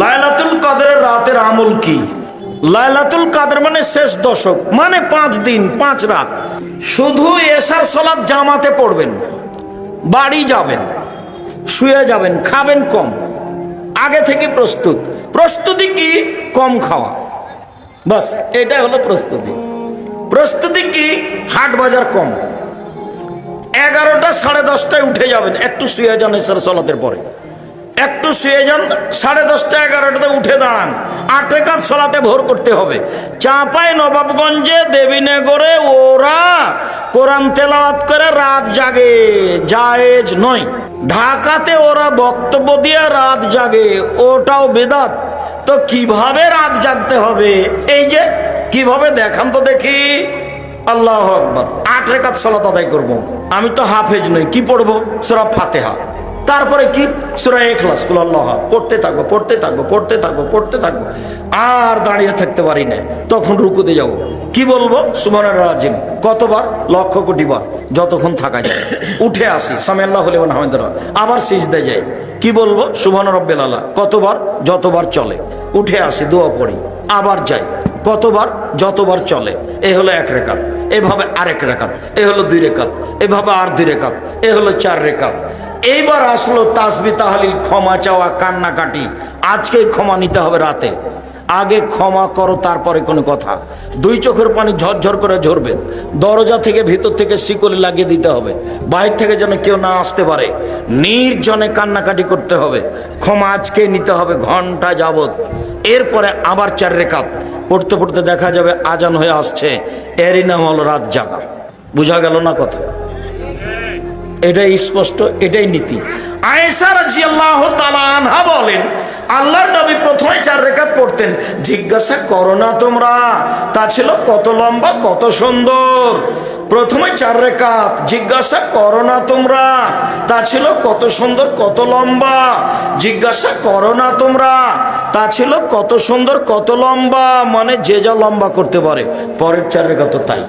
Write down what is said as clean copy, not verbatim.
লাইলাতুল কদরের রাতের আমল কি? লাইলাতুল কদর মানে শেষ দশক, মানে 5 দিন 5 রাত। শুধু এশার সালাত জামাতে পড়বেন, বাড়ি যাবেন, শুয়ে যাবেন, খাবেন কম, আগে থেকে প্রস্তুতি কি? কম খাওয়া, বাস এটা হলো প্রস্তুতি। প্রস্তুতি কি? হাট বাজার কম। 11টা 10:30টায় উঠে যাবেন, একটু শুয়ে যান এশার সালাতের পরে, একটু শুয়ে যান, 10:30টা 11টাতে উঠে দাঁড়ান, 8 রাকাত সালাতে ভোর করতে হবে। চাঁপাই নবাবগঞ্জে দেবীনগরে ওরা কোরআন তেলাওয়াত করে রাত জাগে, জায়েজ নয়। ঢাকাতে ওরা বক্তব্য দিয়ে রাত জাগে, ওটাও বেদাত। তো কিভাবে রাত জাগতে হবে? এই যে কিভাবে দেখান তো দেখি। আল্লাহু আকবার। 8 রাকাত সালাত আদায় করব। আমি তো হাফেজ নই, কি পড়বো? সূরা ফাতিহা, তারপরে কি? সূরা ইখলাস, কুল আল্লাহু আহাদ, পড়তে থাকবো। আর দাঁড়িয়ে থাকতে পারি না, তখন রুকুতে যাব। কি বলবো? সুবহানাল্লাহ আজিম কতবার? 1,00,000 কোটি বার, যতক্ষণ থাকা যায়। উঠে আসি, সামি আল্লাহু লিমান হামিদাহ, আবার সিজদায় যাই। কি বলবো? সুবহান রাব্বিল আলা। কতবার? যতবার চলে। উঠে আসি, দোয়া পড়ি, আবার যাই। কতবার? যতবার চলে। এ হলো 1 রাকাত। এভাবে আরেক রাকাত, এ হলো 2 রাকাত, এভাবে আর 2 রাকাত, এ হলো 4 রাকাত। এইবার আসলো তাসবিহ তাহলিল, ক্ষমা চাওয়া, কান্নাকাটি। আজকেই ক্ষমা নিতে হবে রাতে। আগে ক্ষমা করো, তারপরে কোনো কথা। 2 চোখের পানি ঝরঝর করে ঝরবে। দরজা থেকে ভিতর থেকে শিকলি লাগিয়ে দিতে হবে, বাইরে থেকে যেন কেউ না আসতে পারে। নির্জনে কান্নাকাটি করতে হবে। ক্ষমা আজকেই নিতে হবে, ঘন্টা যাবত। এরপরে আবার 4 রাকাত পড়তে পড়তে দেখা যাবে আজান হয়ে আসছে। এরই নাম হলো রাত জাগা। বুঝা গেল না কথা? এটাই স্পষ্ট, এটাই নীতি। আয়েশা রাদিয়াল্লাহু তাআলা আনহা বলেন, আল্লাহর নবী প্রথমে 4 রাকাত পড়তেন। জিজ্ঞাসা করো না তোমরা, তা ছিল কত লম্বা, কত সুন্দর। প্রথমে 4 রাকাত, জিজ্ঞাসা করো না তোমরা, তা ছিল কত সুন্দর, কত লম্বা। জিজ্ঞাসা করো না তোমরা, তা ছিল কত সুন্দর, কত লম্বা। মানে যে যা লম্বা করতে পারে। পরের 4 রাকাত তো তাই।